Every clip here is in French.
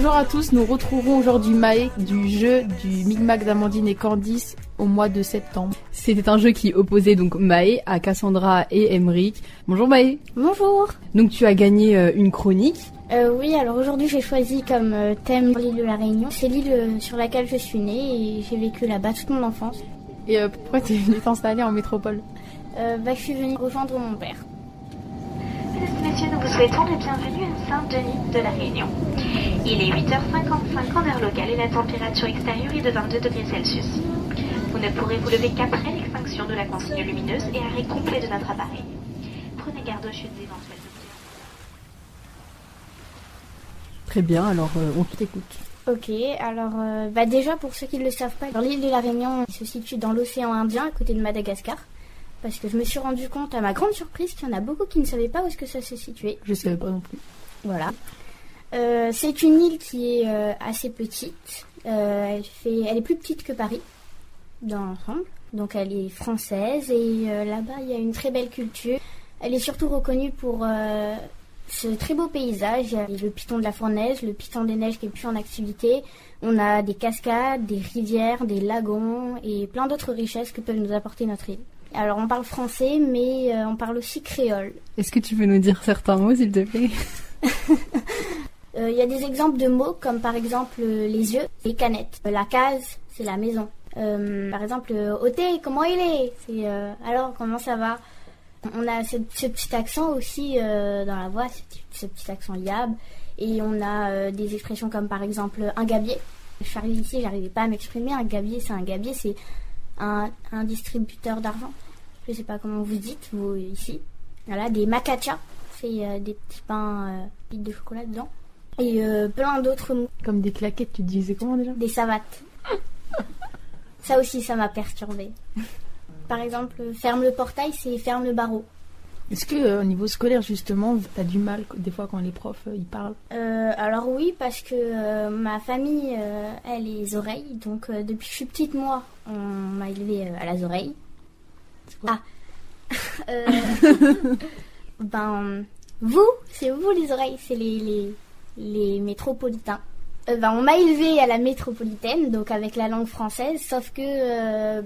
Bonjour à tous, nous retrouverons aujourd'hui Maë du jeu du Micmac d'Amandine et Candice au mois de septembre. C'était un jeu qui opposait donc Maë à Cassandra et Emeric. Bonjour Maë. Bonjour. Donc tu as gagné une chronique. Oui, alors aujourd'hui j'ai choisi comme thème l'île de la Réunion. C'est l'île sur laquelle je suis née et j'ai vécu là-bas toute mon enfance. Et pourquoi tu es venue t'installer en métropole? Je suis venue rejoindre mon père. Mesdames et messieurs, nous vous souhaitons la bienvenue à Saint-Denis de la Réunion. Il est 8h55 en heure locale et la température extérieure est de 22 degrés Celsius. Vous ne pourrez vous lever qu'après l'extinction de la consigne lumineuse et arrêt complet de notre appareil. Prenez garde aux chutes éventuelles. Très bien, alors on t'écoute. Ok, alors déjà pour ceux qui ne le savent pas, l'île de la Réunion se situe dans l'océan Indien à côté de Madagascar. Parce que je me suis rendu compte à ma grande surprise qu'il y en a beaucoup qui ne savaient pas où est-ce que ça se situait. Je ne savais pas non plus. Voilà. C'est une île qui est assez petite. Elle est plus petite que Paris dans l'ensemble. Donc elle est française et là-bas il y a une très belle culture. Elle est surtout reconnue pour ce très beau paysage. Il y a le piton de la fournaise, le piton des neiges qui est plus en activité. On a des cascades, des rivières, des lagons et plein d'autres richesses que peuvent nous apporter notre île. Alors on parle français mais on parle aussi créole. Est-ce que tu peux nous dire certains mots s'il te plaît? Il y a des exemples de mots comme par exemple les yeux, les canettes. La case, c'est la maison. Par exemple, au thé, comment il est? C'est alors, comment ça va? On a ce petit accent aussi dans la voix, ce petit accent yab. Et on a des expressions comme par exemple un gabier. Je suis arrivée ici, j'arrivais pas à m'exprimer. Un gabier, c'est un distributeur d'argent. Je sais pas comment vous dites, vous ici. Voilà, des macachas, c'est des petits pains de chocolat dedans. Et plein d'autres mots. Comme des claquettes, tu disais comment déjà? Des savates. Ça aussi, ça m'a perturbée. Par exemple, ferme le portail, c'est ferme le barreau. Est-ce que au niveau scolaire, justement, t'as du mal des fois quand les profs ils parlent? Alors oui, parce que ma famille a les oreilles. Donc depuis que je suis petite, moi, on m'a élevée à les oreilles. C'est quoi? C'est vous les oreilles, c'est les métropolitains. On m'a élevée à la métropolitaine, donc avec la langue française, sauf que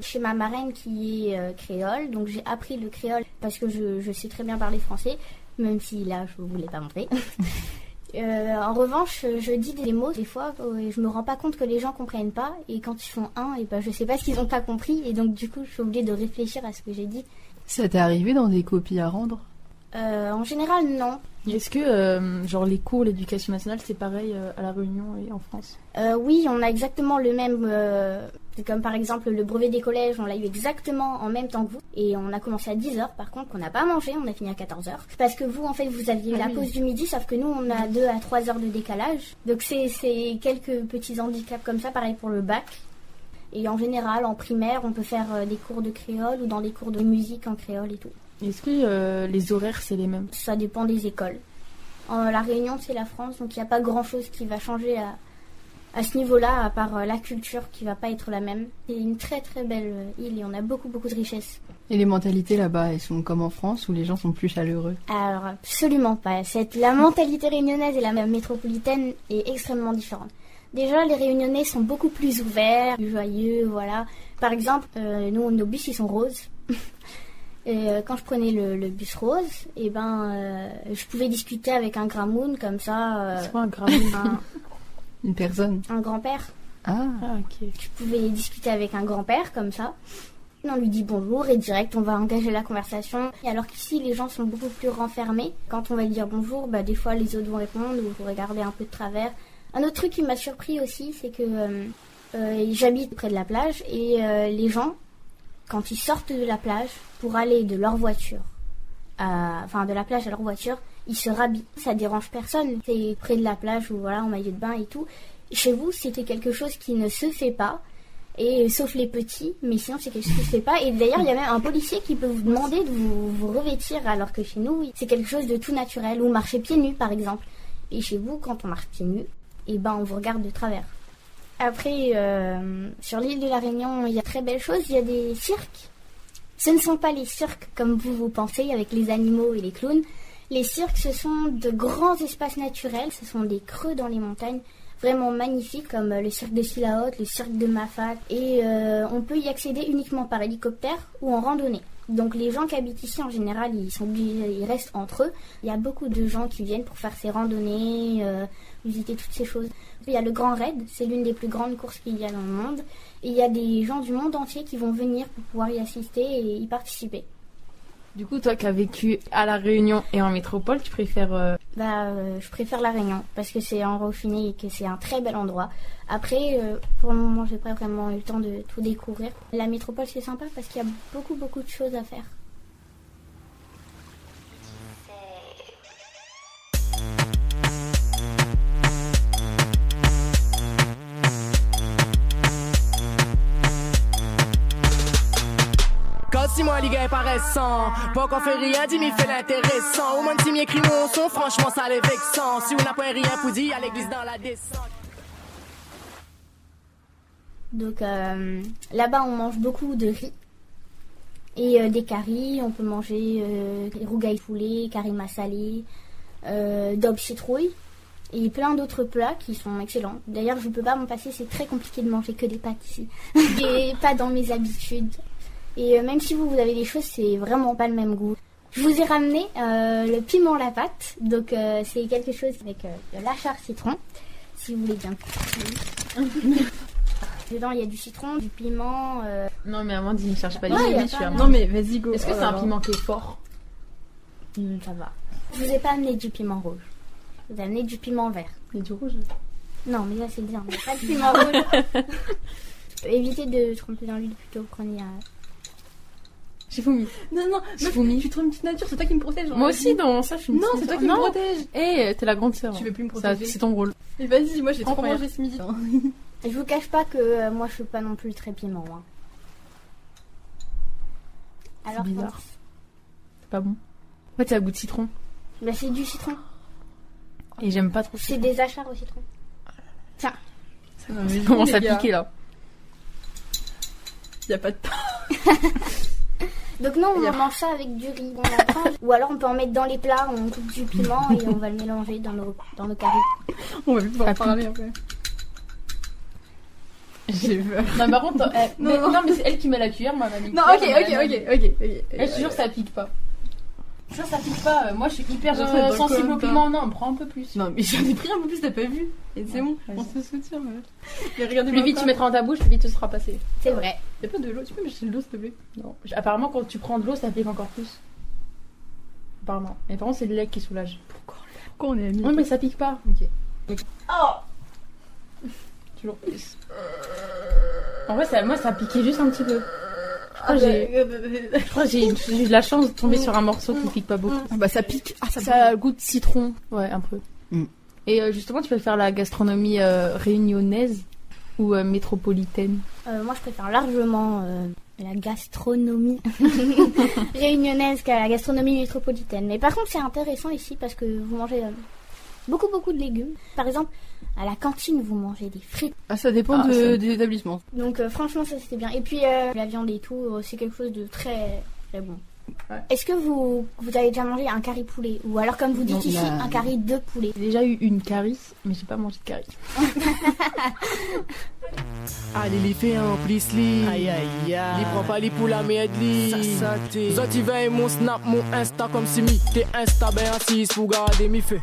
chez ma marraine qui est créole, donc j'ai appris le créole parce que je sais très bien parler français, même si là je voulais pas montrer. En revanche, je dis des mots des fois et je me rends pas compte que les gens comprennent pas, et quand ils font je sais pas ce qu'ils ont pas compris, et donc du coup je suis obligée de réfléchir à ce que j'ai dit. Ça t'est arrivé dans des copies à rendre? En général, non. Est-ce que genre les cours, l'éducation nationale, c'est pareil à La Réunion et en France? Oui, on a exactement le même. C'est comme par exemple le brevet des collèges, on l'a eu exactement en même temps que vous. Et on a commencé à 10h, par contre, on n'a pas mangé, on a fini à 14h. Parce que vous, en fait, vous aviez la pause du midi, sauf que nous, on a 2 à 3 heures de décalage. Donc c'est quelques petits handicaps comme ça, pareil pour le bac. Et en général, en primaire, on peut faire des cours de créole ou dans des cours de musique en créole et tout. Est-ce que les horaires, c'est les mêmes? Ça dépend des écoles. La Réunion, c'est la France, donc il n'y a pas grand-chose qui va changer à ce niveau-là, à part la culture qui va pas être la même. C'est une très très belle île et on a beaucoup beaucoup de richesses. Et les mentalités là-bas, elles sont comme en France où les gens sont plus chaleureux? Alors absolument pas. La mentalité réunionnaise et la métropolitaine est extrêmement différente. Déjà, les Réunionnais sont beaucoup plus ouverts, plus joyeux, voilà. Par exemple, nous, nos bus, ils sont roses. Et quand je prenais le bus rose, je pouvais discuter avec un gramoun comme ça. C'est quoi un gramoun? Une personne? Un grand-père. Ah, ok. Je pouvais discuter avec un grand-père comme ça. On lui dit bonjour et direct on va engager la conversation. Et alors qu'ici les gens sont beaucoup plus renfermés. Quand on va dire bonjour, des fois les autres vont répondre ou vous regardez un peu de travers. Un autre truc qui m'a surpris aussi, c'est que j'habite près de la plage et les gens, quand ils sortent de la plage pour aller de leur voiture, de la plage à leur voiture, ils se rhabillent. Ça dérange personne. C'est près de la plage ou voilà en maillot de bain et tout. Chez vous, c'était quelque chose qui ne se fait pas. Et sauf les petits, mais sinon c'est quelque chose qui se fait pas. Et d'ailleurs, il y a même un policier qui peut vous demander de vous revêtir, alors que chez nous, c'est quelque chose de tout naturel. Ou marcher pieds nus, par exemple. Et chez vous, quand on marche pieds nus, on vous regarde de travers. Après, sur l'île de la Réunion, il y a très belles choses. Il y a des cirques. Ce ne sont pas les cirques comme vous pensez, avec les animaux et les clowns. Les cirques, ce sont de grands espaces naturels. Ce sont des creux dans les montagnes. vraiment magnifiques comme le cirque de Sillahaute, le cirque de Mafat. Et on peut y accéder uniquement par hélicoptère ou en randonnée. Donc les gens qui habitent ici en général ils restent entre eux. Il y a beaucoup de gens qui viennent pour faire ces randonnées, visiter toutes ces choses. Il y a le Grand Raid, c'est l'une des plus grandes courses qu'il y a dans le monde. Et il y a des gens du monde entier qui vont venir pour pouvoir y assister et y participer. Du coup, toi qui as vécu à La Réunion et en métropole, tu préfères... Je préfère La Réunion parce que c'est en Dauphiné et que c'est un très bel endroit. Après, pour le moment, j'ai pas vraiment eu le temps de tout découvrir. La métropole, c'est sympa parce qu'il y a beaucoup de choses à faire. Quand si moi les gars est pas récent, pas qu'on fait rien, dis m'y fait l'intéressant. Au moins si m'y écrit mon son, franchement ça les vexant. Si on n'a pas rien pour dire, à l'église dans la descente. Donc là-bas on mange beaucoup de riz et des caries. On peut manger des rougailles poulet, caries massalées, daube citrouille et plein d'autres plats qui sont excellents. D'ailleurs je peux pas m'en passer, c'est très compliqué de manger que des pâtes ici. Et pas dans mes habitudes. Et même si vous avez des choses, c'est vraiment pas le même goût. Je vous ai ramené le piment à la pâte. Donc c'est quelque chose avec de l'achar citron. Si vous voulez bien. Dedans il y a du citron, du piment. Non mais Amandine ne cherche pas Ouais, les limites. Non mais vas-y go. Est-ce que c'est un piment qui est fort? Ça va. Je vous ai pas amené du piment rouge. Je vous ai amené du piment vert. Et du rouge? Non mais là c'est bien. Mais pas de piment rouge. Évitez de tremper dans l'huile plutôt. Prenez J'ai vomi. Non, J'ai vomi. je suis trop une petite nature, c'est toi qui me protège. Moi aussi, dans ça, je suis une Non, petite c'est toi nature. qui me protège. Eh, t'es la grande sœur. Tu veux plus me Ça, protéger. c'est ton rôle. Et vas-y, moi j'ai trop Prends-moi. mangé ce midi. Je vous cache pas que moi je suis pas non plus très piment. Hein. Alors bizarre. comment- C'est pas bon. En fait, c'est à goût de citron. Bah, c'est du citron. Et j'aime pas trop. C'est des achars au citron. Tiens. Ça commence à les gars. piquer là. Y a pas de pain. Donc non, on mange ça avec du riz. On la prend. Ou alors on peut en mettre dans les plats, on coupe du piment et on va le mélanger dans nos caries. On va plus pouvoir Ça parler après. J'ai peur. Non, par contre, non, mais c'est elle qui met la cuillère, moi, mamie. Non, ok. Elle, je te jure que ça pique pas. Je te jure que ça pique pas. Moi, je suis hyper Ça fait sensible dans au le piment. Non, prends un peu plus. Non, mais j'en ai pris un peu plus, t'as pas vu. Et c'est bon, vas-y. on se soutient. Mais regardez, Plus vite tu mettras dans ta bouche, plus vite ce sera passé. C'est vrai. Y'a pas de l'eau, tu peux m'acheter de l'eau s'il te plaît? Non. Apparemment, quand tu prends de l'eau, ça pique encore plus. Apparemment. Mais par contre, c'est le lait qui soulage. Pourquoi on est amis? Non, mais ça pique pas. Ok. Oh Toujours plus. En vrai, moi, ça piquait juste un petit peu. Je crois que j'ai eu de la chance de tomber sur un morceau qui pique pas beaucoup. Bah ça pique. Ah, Ça a le goût de citron. Ouais, un peu. Mm. Et justement, tu peux faire la gastronomie réunionnaise ou métropolitaine. Moi je préfère largement la gastronomie réunionnaise qu'à la gastronomie métropolitaine. Mais par contre c'est intéressant ici parce que vous mangez beaucoup de légumes. Par exemple, à la cantine vous mangez des frites. Ah, ça dépend des établissements. Donc franchement ça c'était bien. Et puis la viande et tout, c'est quelque chose de très très bon. Ouais. Est-ce que vous avez déjà mangé un curry poulet? Ou alors comme vous dites Non, ici, bah, un curry de poulet? J'ai déjà eu une carie, mais j'ai pas mangé de carie. Allez les filles en plus li. Aïe aïe aïe. Les prends pas les poules à mes li. Ça t'es. Zoti veille mon snap, mon insta comme si mi. T'es insta ben assis pour garder mi fait.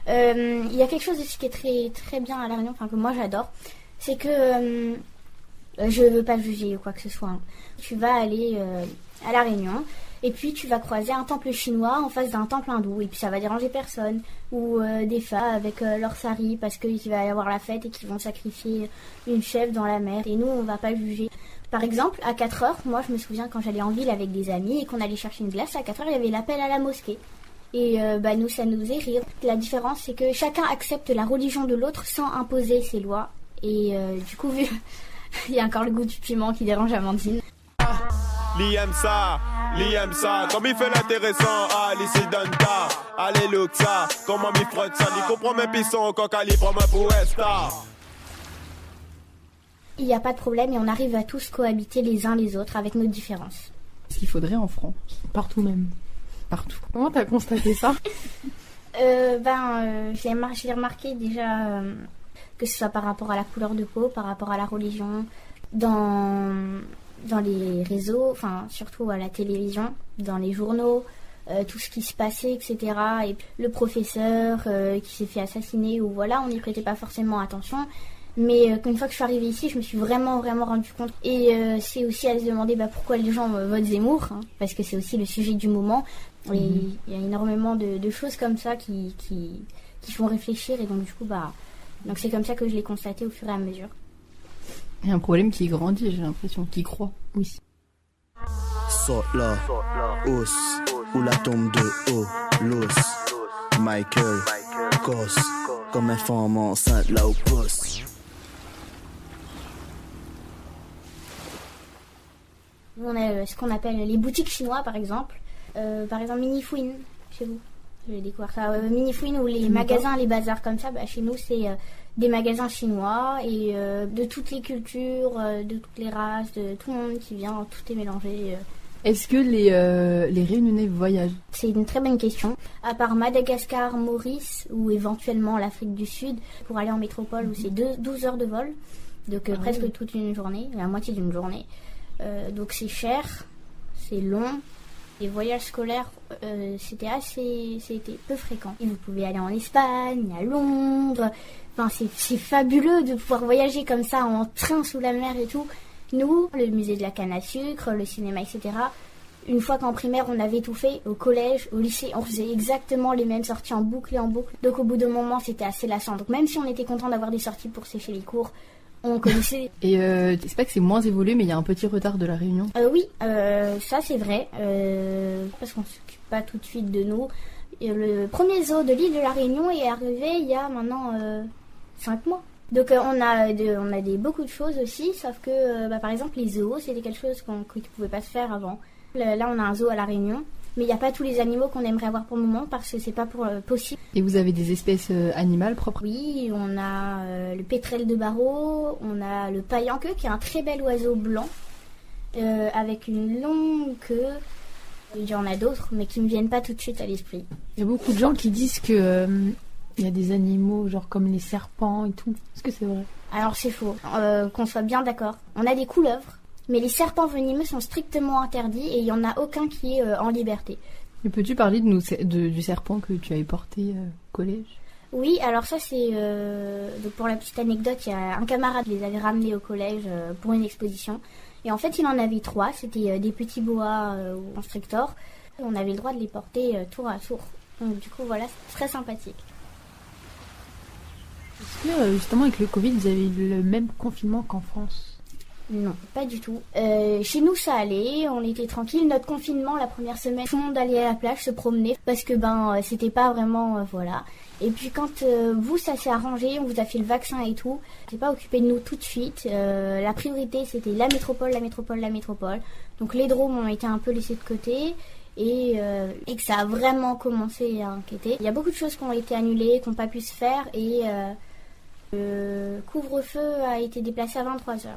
Il y a quelque chose aussi qui est très très bien à La Réunion, enfin que moi j'adore, c'est que je veux pas juger ou quoi que ce soit. Hein. Tu vas aller à La Réunion et puis tu vas croiser un temple chinois en face d'un temple hindou et puis ça va déranger personne. Ou des femmes avec leur sari parce qu'il va y avoir la fête et qu'ils vont sacrifier une chèvre dans la mer et nous on va pas juger. Par exemple, à 4h, moi je me souviens quand j'allais en ville avec des amis et qu'on allait chercher une glace, à 4h il y avait l'appel à la mosquée. Et nous, ça nous faisait rire. La différence, c'est que chacun accepte la religion de l'autre sans imposer ses lois. Et du coup, vu il y a encore le goût du piment qui dérange Amandine. Li aime ça, comme il fait l'intéressant, allez c'est Danta, allez look ça, comment m'y frotte ça, il comprend mes pissons, quand il prend ma pouesta. Il n'y a pas de problème et on arrive à tous cohabiter les uns les autres avec nos différences. Ce qu'il faudrait en France. Partout même. Partout. Comment t'as constaté ça? J'ai remarqué déjà que ce soit par rapport à la couleur de peau, par rapport à la religion, dans les réseaux, enfin surtout à la télévision, dans les journaux, tout ce qui se passait, etc. Et le professeur qui s'est fait assassiner, ou voilà, on n'y prêtait pas forcément attention. Mais une fois que je suis arrivée ici, je me suis vraiment rendu compte. Et c'est aussi à se demander pourquoi les gens votent Zemmour, hein, parce que c'est aussi le sujet du moment. Et il y a énormément de choses comme ça qui font réfléchir. Et donc du coup, donc c'est comme ça que je l'ai constaté au fur et à mesure. Il y a un problème qui grandit, j'ai l'impression, qui croît. Oui. Saute là, os, ou la tombe de haut, l'os, Michael, Cos, comme un femme enceinte là au poste. On a ce qu'on appelle les boutiques chinois, par exemple. Par exemple, Mini Fouine, chez vous. J'ai découvert ça. Mini Fouine ou les magasins, les bazars comme ça, chez nous, c'est des magasins chinois et de toutes les cultures, de toutes les races, de tout le monde qui vient, tout est mélangé. Est-ce que les Réunionnais voyagent? C'est une très bonne question. À part Madagascar, Maurice ou éventuellement l'Afrique du Sud, pour aller en métropole où c'est 12 heures de vol, donc presque toute une journée, la moitié d'une journée. Donc c'est cher, c'est long. Les voyages scolaires, c'était peu fréquent. Et vous pouvez aller en Espagne, à Londres. Enfin, c'est fabuleux de pouvoir voyager comme ça en train sous la mer et tout. Nous, le musée de la canne à sucre, le cinéma, etc. Une fois qu'en primaire, on avait tout fait, au collège, au lycée, on faisait exactement les mêmes sorties en boucle et en boucle. Donc au bout d'un moment, c'était assez lassant. Donc même si on était content d'avoir des sorties pour sécher les cours, on connaissait. Et c'est pas que c'est moins évolué, mais il y a un petit retard de la Réunion. Oui, ça c'est vrai, parce qu'on s'occupe pas tout de suite de nous. Et le premier zoo de l'île de la Réunion est arrivé il y a maintenant 5 mois. Donc on a beaucoup de choses aussi, sauf que par exemple les zoos, c'était quelque chose qui ne pouvait pas se faire avant. Là on a un zoo à la Réunion, mais il n'y a pas tous les animaux qu'on aimerait avoir pour le moment parce que c'est pas possible. Et vous avez des espèces animales propres? Oui, on a le pétrel de Barreau, on a le paillanqueux qui est un très bel oiseau blanc avec une longue queue. Il y en a d'autres, mais qui ne me viennent pas tout de suite à l'esprit. Il y a beaucoup de gens qui disent que il y a des animaux genre comme les serpents et tout. Est-ce que c'est vrai? Alors c'est faux, qu'on soit bien d'accord. On a des couleuvres. Mais les serpents venimeux sont strictement interdits et il n'y en a aucun qui est en liberté. Et peux-tu parler du serpent que tu avais porté au collège? Oui, alors ça c'est... donc pour la petite anecdote, il y a un camarade qui les avait ramenés au collège pour une exposition. Et en fait, il en avait 3. C'était des petits boas constrictors. On avait le droit de les porter tour à tour. Donc du coup, voilà, c'est très sympathique. Est-ce que justement avec le Covid, vous avez eu le même confinement qu'en France? Non, pas du tout. Chez nous, ça allait, on était tranquille. Notre confinement, la première semaine, tout le monde allait à la plage se promener parce que c'était pas vraiment voilà. Et puis quand vous, ça s'est arrangé, on vous a fait le vaccin et tout, c'est pas occupé de nous tout de suite. La priorité, c'était la métropole. Donc les drômes ont été un peu laissés de côté. Et que ça a vraiment commencé à inquiéter. Il y a beaucoup de choses qui ont été annulées, qui n'ont pas pu se faire et le couvre-feu a été déplacé à 23h.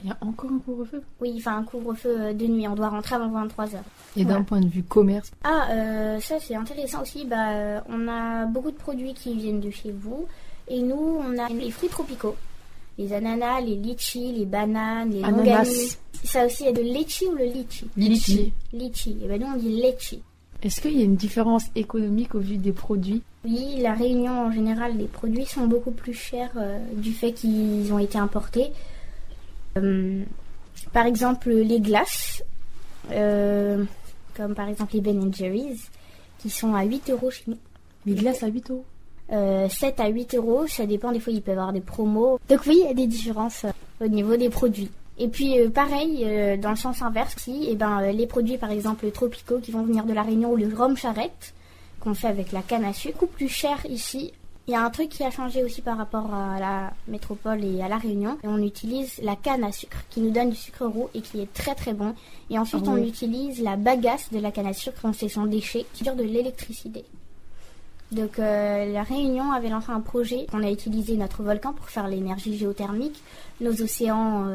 Il y a encore un couvre-feu? Oui, enfin un couvre-feu de nuit, on doit rentrer avant 23h. Et d'un point de vue commerce? Ça c'est intéressant aussi, on a beaucoup de produits qui viennent de chez vous et nous on a les fruits tropicaux. Les ananas, les litchis, les bananes, les longanies. Ça aussi, il y a de litchi ou le litchi? Litchi. Et nous on dit litchi. Est-ce qu'il y a une différence économique au vu des produits? Oui, la Réunion en général, les produits sont beaucoup plus chers du fait qu'ils ont été importés. Par exemple les glaces, comme par exemple les Ben & Jerry's, qui sont à 8 € chez nous. Les glaces à 8 €? 7 à 8 €, ça dépend, des fois il peut y avoir des promos. Donc oui, il y a des différences au niveau des produits. Et puis pareil, dans le sens inverse aussi, les produits par exemple tropicaux qui vont venir de la Réunion ou le rhum charrette, qu'on fait avec la canne à sucre, beaucoup plus cher ici. Il y a un truc qui a changé aussi par rapport à la métropole et à la Réunion. Et on utilise la canne à sucre qui nous donne du sucre roux et qui est très très bon. Et ensuite on utilise la bagasse de la canne à sucre, donc c'est son déchet qui dure de l'électricité. Donc la Réunion avait lancé un projet. On a utilisé notre volcan pour faire l'énergie géothermique, nos océans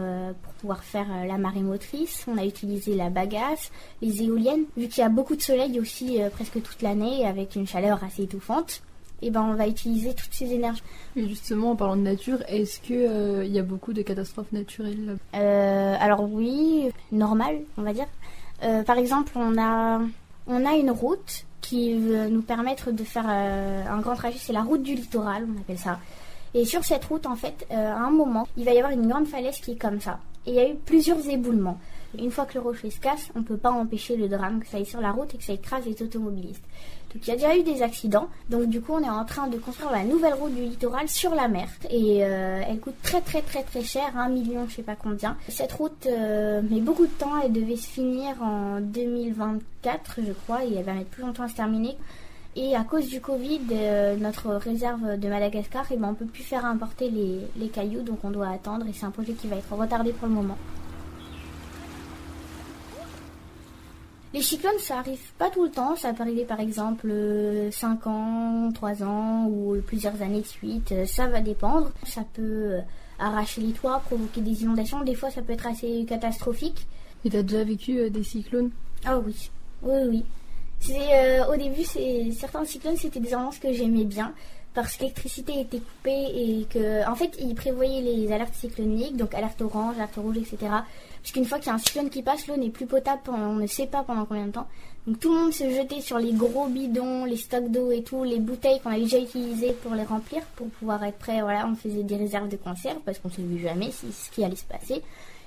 pour pouvoir faire la marée motrice. On a utilisé la bagasse, les éoliennes. Vu qu'il y a beaucoup de soleil aussi presque toute l'année avec une chaleur assez étouffante, et ben on va utiliser toutes ces énergies. Et justement, en parlant de nature, est-ce que y a beaucoup de catastrophes naturelles là? Alors oui, normal, on va dire. Par exemple, on a une route qui va nous permettre de faire un grand trajet. C'est la route du littoral, on appelle ça. Et sur cette route, en fait, à un moment, il va y avoir une grande falaise qui est comme ça. Et il y a eu plusieurs éboulements. Une fois que le rocher se casse, on ne peut pas empêcher le drame que ça aille sur la route et que ça écrase les automobilistes. Donc il y a déjà eu des accidents. Donc du coup, on est en train de construire la nouvelle route du littoral sur la mer. Et elle coûte très très très très cher, 1 million je sais pas combien. Cette route met beaucoup de temps. Elle devait se finir en 2024, je crois, et elle va mettre plus longtemps à se terminer. Et à cause du Covid, notre réserve de Madagascar, on ne peut plus faire importer les cailloux, donc on doit attendre. Et c'est un projet qui va être retardé pour le moment. Les cyclones, ça arrive pas tout le temps. Ça peut arriver par exemple 5 ans, 3 ans ou plusieurs années de suite. Ça va dépendre. Ça peut arracher les toits, provoquer des inondations. Des fois, ça peut être assez catastrophique. Et t'as déjà vécu des cyclones? Ah oui, oui. Au début, certains cyclones, c'était des ambiances que j'aimais bien. Parce que l'électricité était coupée et que, en fait, ils prévoyaient les alertes cycloniques, donc alerte orange, alerte rouge, etc. Parce qu'une fois qu'il y a un cyclone qui passe, l'eau n'est plus potable on ne sait pas pendant combien de temps. Donc tout le monde se jetait sur les gros bidons, les stocks d'eau et tout, les bouteilles qu'on avait déjà utilisées pour les remplir, pour pouvoir être prêt. Voilà, on faisait des réserves de conserve parce qu'on ne savait jamais ce qui allait se passer.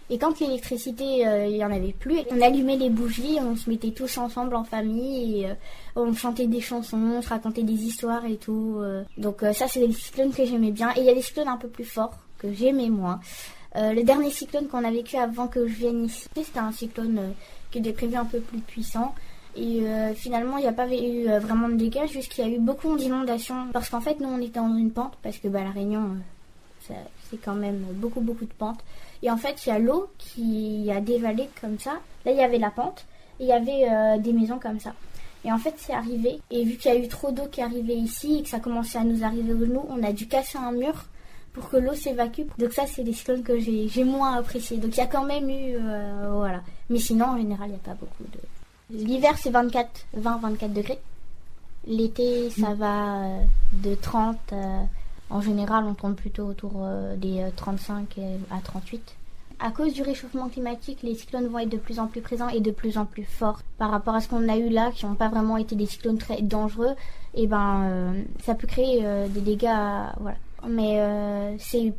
Et quand l'électricité, il n'y en avait plus, on allumait les bougies, on se mettait tous ensemble en famille, et on chantait des chansons, on se racontait des histoires et tout. Donc ça, c'est des cyclones que j'aimais bien. Et il y a des cyclones un peu plus forts que j'aimais moins. Le dernier cyclone qu'on a vécu avant que je vienne ici, c'était un cyclone qui était prévu un peu plus puissant. Et finalement, il n'y a pas eu vraiment de dégâts, juste qu'il y a eu beaucoup d'inondations. Parce qu'en fait, nous, on était dans une pente, parce que la Réunion, c'est quand même beaucoup de pentes. Et en fait, il y a l'eau qui a dévalé comme ça. Là, il y avait la pente et il y avait des maisons comme ça. Et en fait, c'est arrivé. Et vu qu'il y a eu trop d'eau qui arrivait ici et que ça commençait à nous arriver aux genoux, on a dû casser un mur pour que l'eau s'évacue. Donc ça, c'est des cyclones que j'ai moins appréciés. Donc il y a quand même eu... voilà. Mais sinon, en général, il n'y a pas beaucoup de... L'hiver, c'est 20-24 degrés. L'été, ça va de 30... En général, on tourne plutôt autour des 35 à 38. À cause du réchauffement climatique, les cyclones vont être de plus en plus présents et de plus en plus forts. Par rapport à ce qu'on a eu là, qui n'ont pas vraiment été des cyclones très dangereux, et ça peut créer des dégâts. Voilà. Mais c'est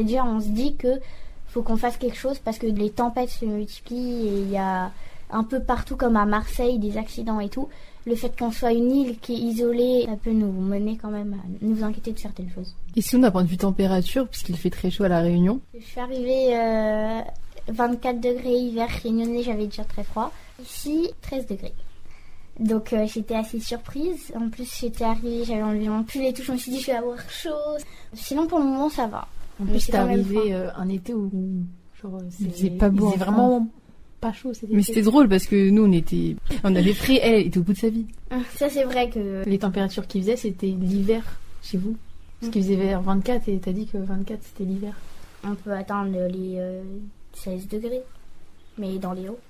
déjà, on se dit que faut qu'on fasse quelque chose parce que les tempêtes se multiplient et il y a un peu partout, comme à Marseille, des accidents et tout. Le fait qu'on soit une île qui est isolée, ça peut nous mener quand même à nous inquiéter de certaines choses. Et sinon, d'un point de vue température, puisqu'il fait très chaud à La Réunion? Je suis arrivée 24 degrés hiver réunionnais, j'avais déjà très froid. Ici, 13 degrés. Donc j'étais assez surprise. En plus, j'étais arrivée, j'avais enlevé mon pull et tout, je me suis dit je vais avoir chaud. Sinon, pour le moment, ça va. En plus, t'es arrivé un été où genre, c'est pas beau. C'est vraiment... pas chaud, mais c'était drôle parce que nous on avait pris, elle était au bout de sa vie. Ça c'est vrai que les températures qu'il faisait c'était l'hiver chez vous, parce qu'il faisait vers 24 et t'as dit que 24 c'était l'hiver. On peut atteindre les 16 degrés, mais dans les hauts.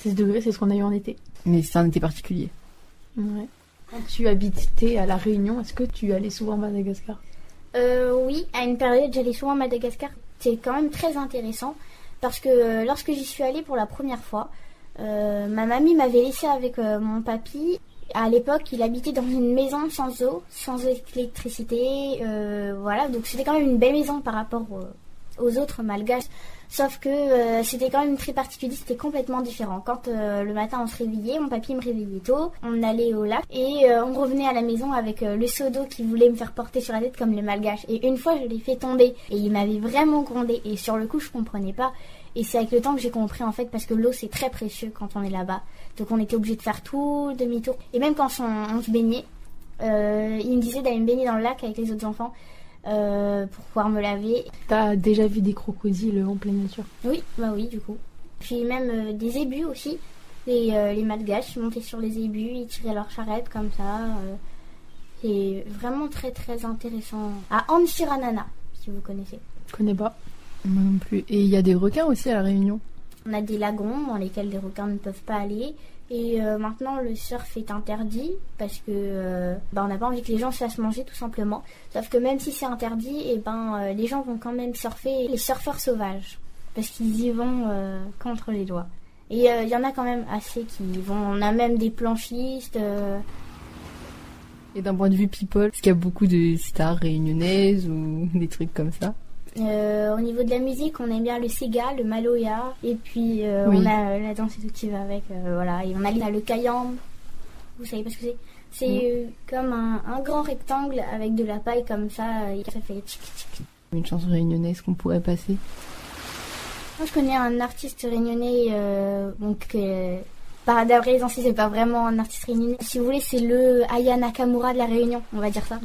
16 degrés c'est ce qu'on a eu en été, mais c'est un été particulier. Ouais. Quand tu habitais à La Réunion, est-ce que tu allais souvent à Madagascar? Oui, à une période j'allais souvent à Madagascar. C'est quand même très intéressant. Parce que lorsque j'y suis allée pour la première fois, ma mamie m'avait laissée avec mon papy. À l'époque, il habitait dans une maison sans eau, sans électricité. Voilà, donc c'était quand même une belle maison par rapport aux autres malgaches. Sauf que c'était quand même très particulier, c'était complètement différent. Quand le matin on se réveillait, mon papy me réveillait tôt, on allait au lac et on revenait à la maison avec le seau d'eau qui voulait me faire porter sur la tête comme les malgaches. Et une fois je l'ai fait tomber et il m'avait vraiment grondé et sur le coup je comprenais pas. Et c'est avec le temps que j'ai compris en fait parce que l'eau c'est très précieux quand on est là-bas. Donc on était obligé de faire tout demi-tour. Et même quand on se baignait, il me disait d'aller me baigner dans le lac avec les autres enfants. Pour pouvoir me laver. T'as déjà vu des crocodiles en pleine nature? Oui, bah oui, du coup. Puis même des zébus aussi. Les malgaches montaient sur les zébus, ils tiraient leur charrette comme ça. C'est vraiment très très intéressant. À Antsiranana, si vous connaissez. Je connais pas. Moi non plus. Et il y a des requins aussi à La Réunion. On a des lagons dans lesquels les requins ne peuvent pas aller. Et maintenant, le surf est interdit parce que on n'a pas envie que les gens se fassent manger, tout simplement. Sauf que même si c'est interdit, les gens vont quand même surfer les surfeurs sauvages parce qu'ils y vont contre les lois. Et il y en a quand même assez qui y vont. On a même des planchistes. Et d'un point de vue people, est-ce qu'il y a beaucoup de stars réunionnaises ou des trucs comme ça? Au niveau de la musique, on aime bien le Sega, le Maloya, et puis Oui. on a la danse et tout qui va avec, voilà. Et on a le Kayam, vous savez pas ce que c'est? C'est comme un grand rectangle avec de la paille comme ça, et ça fait tchic tchic. Une chanson réunionnaise qu'on pourrait passer? Moi je connais un artiste réunionnais, par raison si c'est pas vraiment un artiste réunionnais. Si vous voulez, c'est le Aya Nakamura de la Réunion, on va dire ça.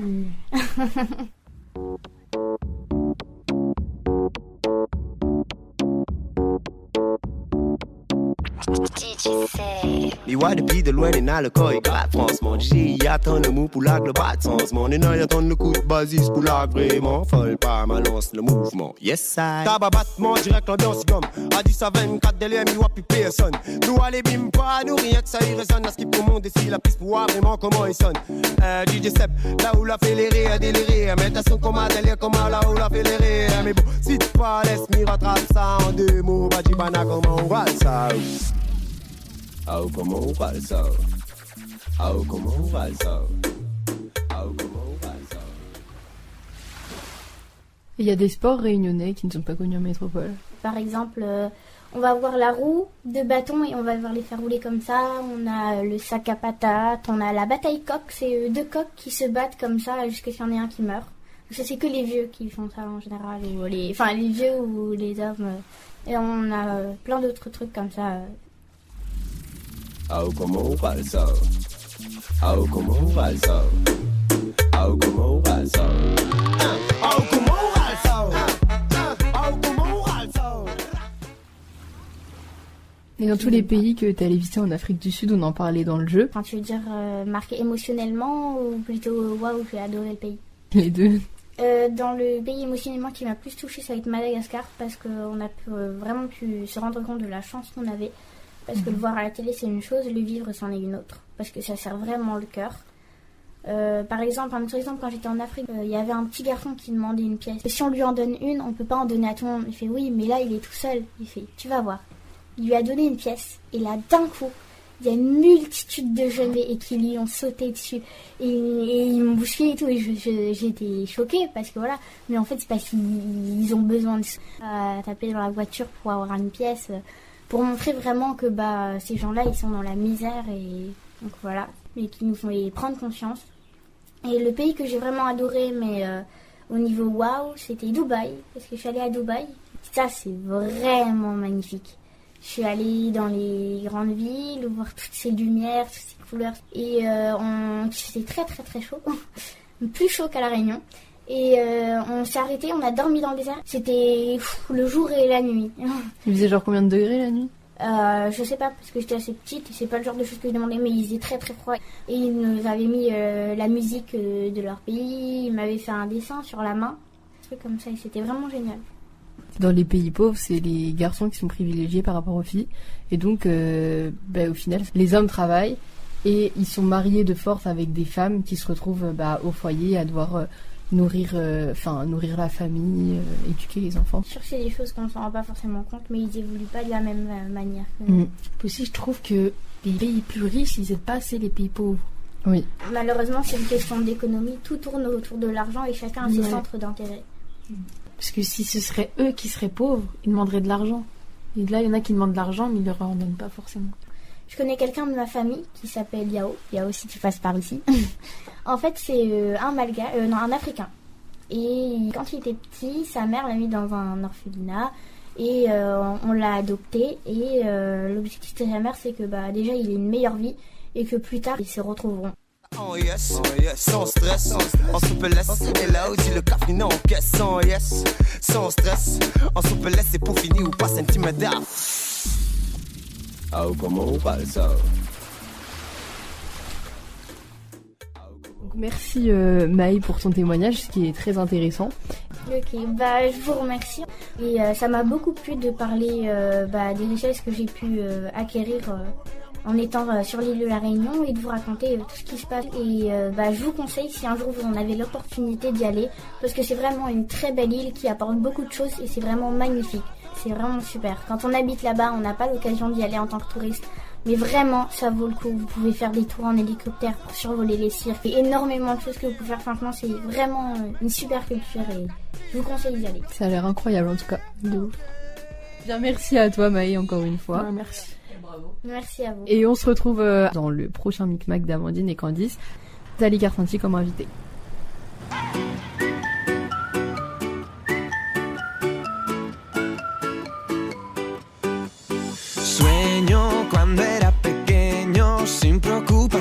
Mi voit depuis de loin et n'a le corps éclate franchement. J'ai attend le mot pour la globale sans mon et attend le coup de basis pour la vraiment. Folle pas ma lance le mouvement. Yes I. Tabac battement direct l'ambiance gomme. À 10 à 24 délai mi voit plus personne. Nous allez bim pas nous rien que ça y résonne. À ce qui pour monde ici la piste pour voir vraiment comment il sonne. DJ Seb là où la fait les rires déliré. Mais t'as son comment délire comment là où la fait les rires. Mais bon si tu pas laisse mi rattrape ça en deux mots. Bajibana comment on va ça. Oh, comment on parle ça? Oh, comment on parle ça? Oh, comment on parle ça? Il y a des sports réunionnais qui ne sont pas connus en métropole. Par exemple, on va avoir la roue de bâton et on va devoir les faire rouler comme ça. On a le sac à patates, on a la bataille coq, c'est 2 coqs qui se battent comme ça jusqu'à ce qu'il y en ait un qui meurt. Ça, c'est que les vieux qui font ça en général, ou les vieux ou les hommes. Et on a plein d'autres trucs comme ça. Oh, comment on parle ça? Oh, comment on parle ça? Oh, comment on parle ça? Oh, comment on parle ça? Oh, comment on parle ça? Et dans tous les pays que tu allé visiter en Afrique du Sud, on en parlait dans le jeu. Enfin, tu veux dire marqué émotionnellement ou plutôt waouh, j'ai adoré le pays? Les deux. Dans le pays émotionnellement qui m'a plus touché, ça va être Madagascar parce qu'on a vraiment pu se rendre compte de la chance qu'on avait. Parce que le voir à la télé c'est une chose, le vivre c'en est une autre. Parce que ça sert vraiment le cœur. Par exemple, un autre exemple, quand j'étais en Afrique, il y avait un petit garçon qui demandait une pièce. Et si on lui en donne une, on peut pas en donner à tout le monde. Il fait oui, mais là il est tout seul. Il fait tu vas voir. Il lui a donné une pièce. Et là d'un coup, il y a une multitude de jeunes et qui lui ont sauté dessus. Et ils m'ont bousculé et tout. Et j'étais choquée parce que voilà. Mais en fait c'est parce qu'ils ont besoin de taper dans la voiture pour avoir une pièce. Pour montrer vraiment que ces gens-là, ils sont dans la misère et donc voilà, mais qui nous font prendre conscience. Et le pays que j'ai vraiment adoré, mais au niveau waouh, c'était Dubaï, parce que je suis allée à Dubaï. Ça, c'est vraiment magnifique. Je suis allée dans les grandes villes, voir toutes ces lumières, toutes ces couleurs, et c'était très très très chaud, plus chaud qu'à La Réunion. Et on s'est arrêté, on a dormi dans le désert. C'était le jour et la nuit. Il faisait genre combien de degrés la nuit? Je sais pas, parce que j'étais assez petite et c'est pas le genre de choses que je demandais, mais il faisait très très froid. Et ils nous avaient mis la musique de leur pays, ils m'avaient fait un dessin sur la main, un truc comme ça, et c'était vraiment génial. Dans les pays pauvres, c'est les garçons qui sont privilégiés par rapport aux filles. Et donc, au final, les hommes travaillent et ils sont mariés de force avec des femmes qui se retrouvent au foyer à devoir... nourrir la famille, éduquer les enfants. Je suis sûre que c'est des choses qu'on ne s'en rend pas forcément compte, mais ils évoluent pas de la même manière. Aussi, je trouve que les pays plus riches, ils aident pas assez les pays pauvres. Oui. Malheureusement, c'est une question d'économie. Tout tourne autour de l'argent et chacun a ses centres d'intérêt. Parce que si ce serait eux qui seraient pauvres, ils demanderaient de l'argent. Et là, il y en a qui demandent de l'argent, mais ils ne leur en donnent pas forcément. Je connais quelqu'un de ma famille qui s'appelle Yao. Yao, si tu passes par ici. En fait, c'est un Africain. Et quand il était petit, sa mère l'a mis dans un orphelinat et on l'a adopté. Et l'objectif de sa mère, c'est que déjà, il ait une meilleure vie et que plus tard, ils se retrouveront. Oh yes, sans stress, en souplesse. Et là où dit le café en caisse, sans yes, sans stress, en souplesse. C'est pour finir ou pas sentimental. Oh, comment on parle ça? Merci Maë pour ton témoignage, ce qui est très intéressant. Ok, je vous remercie. Et ça m'a beaucoup plu de parler des richesses que j'ai pu acquérir en étant sur l'île de la Réunion et de vous raconter tout ce qui se passe. Et je vous conseille, si un jour vous en avez l'opportunité d'y aller, parce que c'est vraiment une très belle île qui apporte beaucoup de choses et c'est vraiment magnifique. C'est vraiment super. Quand on habite là-bas, on n'a pas l'occasion d'y aller en tant que touriste. Mais vraiment, ça vaut le coup. Vous pouvez faire des tours en hélicoptère pour survoler les cirques. Il y a énormément de choses que vous pouvez faire. Franchement, c'est vraiment une super culture et je vous conseille d'y aller. Ça a l'air incroyable en tout cas. De ouf. Bien, merci à toi Maë encore une fois. Ouais, merci. Bravo. Merci à vous. Et on se retrouve dans le prochain Micmac d'Amandine et Candice. Zali Carpentier comme invité. Sueño cuando era pequeño sin preocupación.